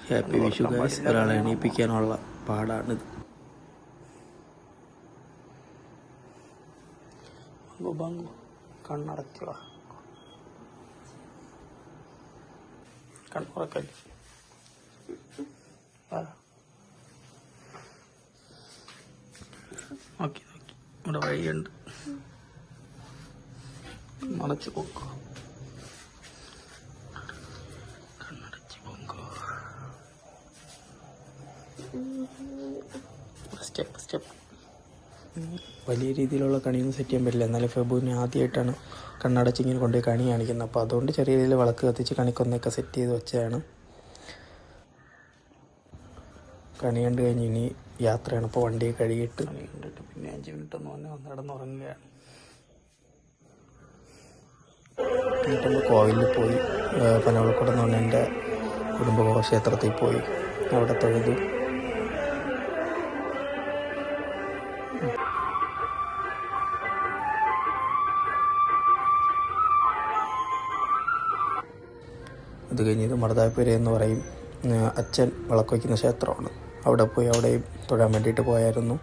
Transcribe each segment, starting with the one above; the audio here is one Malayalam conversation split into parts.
Happy Vishu guys. ഒരാളെ എണീപ്പിക്കാനുള്ള പാടാണിത്. കണ്ണടക്കുക, കണ്ണുറക്കല്ലേ. നോക്കി നോക്കി ഇവിടെ വഴിയുണ്ട്. അടച്ചു പോക്കോ, കണ്ണടച്ച് പോക്കോ. Step step. വലിയ രീതിയിലുള്ള കണിയൊന്നും സെറ്റ് ചെയ്യാൻ പറ്റില്ല. എന്നാലും ഫെബുവിന് ആദ്യമായിട്ടാണ് കണ്ണടച്ചിങ്ങനെ കൊണ്ടുപോയി കണി കാണിക്കുന്നത്. അപ്പോൾ അതുകൊണ്ട് ചെറിയ രീതിയിൽ വിളക്ക് കത്തിച്ച് കണിക്കൊന്നൊക്കെ സെറ്റ് ചെയ്ത് വെച്ചതാണ്. കണി കണ്ട് കഴിഞ്ഞ് ഇനി യാത്രയാണ്. അപ്പോൾ വണ്ടി കഴുകിയിട്ട് കണി കണ്ടിട്ട് പിന്നെ 5 മിനിറ്റ് ഒന്ന് കിടന്നുറങ്ങുകയാണ്. എന്നിട്ട് കോവിലിൽ പോയി, പനവളക്കൂടം എന്ന് പറഞ്ഞാൽ എൻ്റെ കുടുംബ ക്ഷേത്രത്തിൽ പോയി അവിടെ തൊഴുതു. അത് കഴിഞ്ഞത് മറുതാപ്പുര എന്ന് പറയും, അച്ഛൻ വിളക്ക് വയ്ക്കുന്ന ക്ഷേത്രമാണ്. അവിടെ പോയി അവിടെയും തൊഴാൻ വേണ്ടിയിട്ട് പോയായിരുന്നു.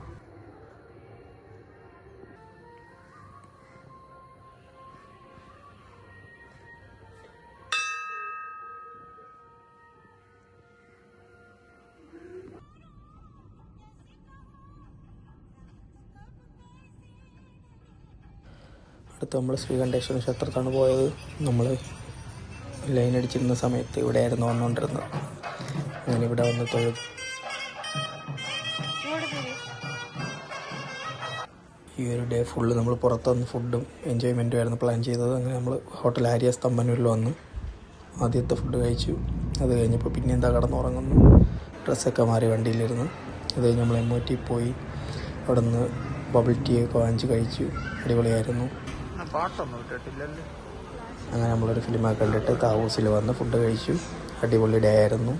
അടുത്ത് നമ്മൾ ശ്രീകണ്ഠേശ്വര ക്ഷേത്രത്താണ് പോയത്. നമ്മൾ ലൈൻ അടിച്ചിരുന്ന സമയത്ത് ഇവിടെയായിരുന്നു വന്നുകൊണ്ടിരുന്നത്. അങ്ങനെ ഇവിടെ വന്ന് തൊഴുതു. ഈ ഒരു ഡേ ഫുള്ള് നമ്മൾ പുറത്ത് വന്ന് ഫുഡും എൻജോയ്മെൻറ്റും ആയിരുന്നു പ്ലാൻ ചെയ്തത്. അങ്ങനെ നമ്മൾ ഹോട്ടൽ ആര്യാസ് തമ്പന്നൂരിൽ വന്ന് ആദ്യത്തെ ഫുഡ് കഴിച്ചു. അത് കഴിഞ്ഞപ്പോൾ പിന്നെ എന്താ കിടന്നുറങ്ങുന്നു. ഡ്രസ്സൊക്കെ മാറി വണ്ടിയിലിരുന്നു. അത് കഴിഞ്ഞ് നമ്മൾ MOT പോയി അവിടെ നിന്ന് ബബിൾ ടീ ഒക്കെ വാങ്ങിച്ച് കഴിച്ചു. അടിപൊളിയായിരുന്നു. പാട്ടൊന്നും ഇട്ടിട്ടില്ലല്ലേ. അങ്ങനെ നമ്മളൊരു ഫിലിമൊക്കെ കണ്ടിട്ട് താവൂസിൽ വന്ന് ഫുഡ് കഴിച്ചു. അടിപൊളി ഡേ ആയിരുന്നു.